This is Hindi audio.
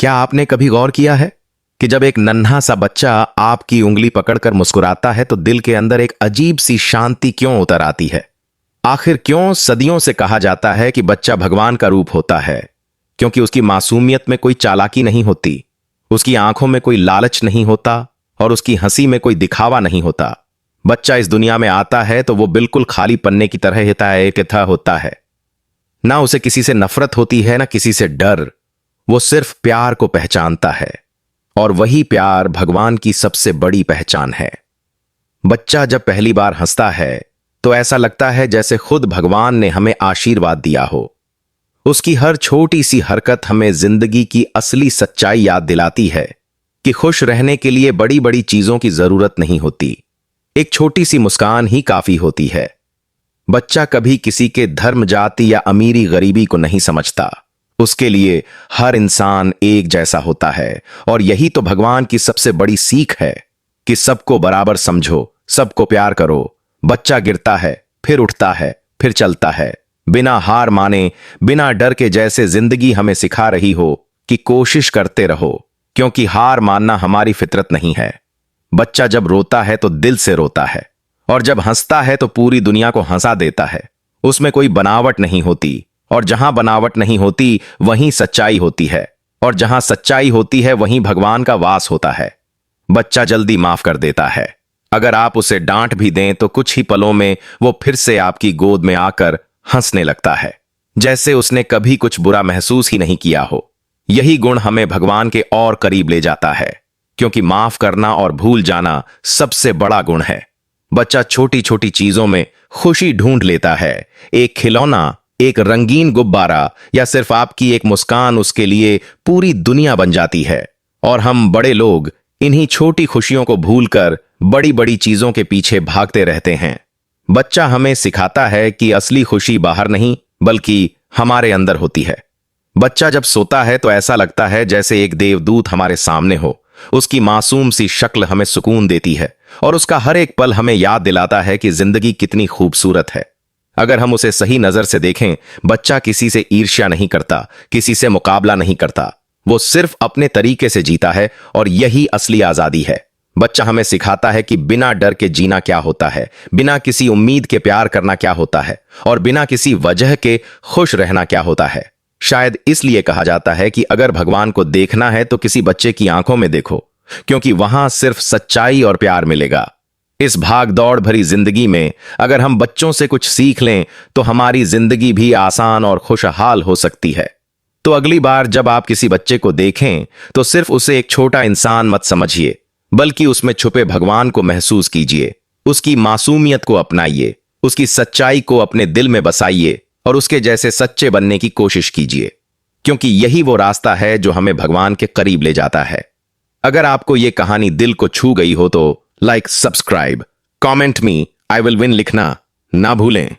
क्या आपने कभी गौर किया है कि जब एक नन्हा सा बच्चा आपकी उंगली पकड़कर मुस्कुराता है तो दिल के अंदर एक अजीब सी शांति क्यों उतर आती है? आखिर क्यों सदियों से कहा जाता है कि बच्चा भगवान का रूप होता है? क्योंकि उसकी मासूमियत में कोई चालाकी नहीं होती, उसकी आंखों में कोई लालच नहीं होता और उसकी हंसी में कोई दिखावा नहीं होता। बच्चा इस दुनिया में आता है तो वो बिल्कुल खाली पन्ने की तरह हिता होता है। ना उसे किसी से नफरत होती है, ना किसी से डर। वो सिर्फ प्यार को पहचानता है और वही प्यार भगवान की सबसे बड़ी पहचान है। बच्चा जब पहली बार हंसता है तो ऐसा लगता है जैसे खुद भगवान ने हमें आशीर्वाद दिया हो। उसकी हर छोटी सी हरकत हमें जिंदगी की असली सच्चाई याद दिलाती है कि खुश रहने के लिए बड़ी बड़ी चीजों की जरूरत नहीं होती, एक छोटी सी मुस्कान ही काफी होती है। बच्चा कभी किसी के धर्म, जाति या अमीरी गरीबी को नहीं समझता। उसके लिए हर इंसान एक जैसा होता है और यही तो भगवान की सबसे बड़ी सीख है कि सबको बराबर समझो, सबको प्यार करो। बच्चा गिरता है, फिर उठता है, फिर चलता है, बिना हार माने, बिना डर के, जैसे जिंदगी हमें सिखा रही हो कि कोशिश करते रहो, क्योंकि हार मानना हमारी फितरत नहीं है। बच्चा जब रोता है तो दिल से रोता है और जब हंसता है तो पूरी दुनिया को हंसा देता है। उसमें कोई बनावट नहीं होती और जहां बनावट नहीं होती वहीं सच्चाई होती है और जहां सच्चाई होती है वहीं भगवान का वास होता है। बच्चा जल्दी माफ कर देता है। अगर आप उसे डांट भी दें तो कुछ ही पलों में वो फिर से आपकी गोद में आकर हंसने लगता है, जैसे उसने कभी कुछ बुरा महसूस ही नहीं किया हो। यही गुण हमें भगवान के और करीब ले जाता है, क्योंकि माफ करना और भूल जाना सबसे बड़ा गुण है। बच्चा छोटी छोटी चीजों में खुशी ढूंढ लेता है। एक खिलौना, एक रंगीन गुब्बारा या सिर्फ आपकी एक मुस्कान उसके लिए पूरी दुनिया बन जाती है। और हम बड़े लोग इन्हीं छोटी खुशियों को भूलकर बड़ी बड़ी चीजों के पीछे भागते रहते हैं। बच्चा हमें सिखाता है कि असली खुशी बाहर नहीं बल्कि हमारे अंदर होती है। बच्चा जब सोता है तो ऐसा लगता है जैसे एक देवदूत हमारे सामने हो। उसकी मासूम सी शक्ल हमें सुकून देती है और उसका हर एक पल हमें याद दिलाता है कि जिंदगी कितनी खूबसूरत है। अगर हम उसे सही नजर से देखें, बच्चा किसी से ईर्ष्या नहीं करता, किसी से मुकाबला नहीं करता। वो सिर्फ अपने तरीके से जीता है और यही असली आजादी है। बच्चा हमें सिखाता है कि बिना डर के जीना क्या होता है, बिना किसी उम्मीद के प्यार करना क्या होता है और बिना किसी वजह के खुश रहना क्या होता है। शायद इसलिए कहा जाता है कि अगर भगवान को देखना है तो किसी बच्चे की आंखों में देखो, क्योंकि वहां सिर्फ सच्चाई और प्यार मिलेगा। इस भाग दौड़ भरी जिंदगी में अगर हम बच्चों से कुछ सीख लें तो हमारी जिंदगी भी आसान और खुशहाल हो सकती है। तो अगली बार जब आप किसी बच्चे को देखें तो सिर्फ उसे एक छोटा इंसान मत समझिए, बल्कि उसमें छुपे भगवान को महसूस कीजिए। उसकी मासूमियत को अपनाइए, उसकी सच्चाई को अपने दिल में बसाइए और उसके जैसे सच्चे बनने की कोशिश कीजिए, क्योंकि यही वो रास्ता है जो हमें भगवान के करीब ले जाता है। अगर आपको यह कहानी दिल को छू गई हो तो like, subscribe, comment me I will win लिखना ना भूलें।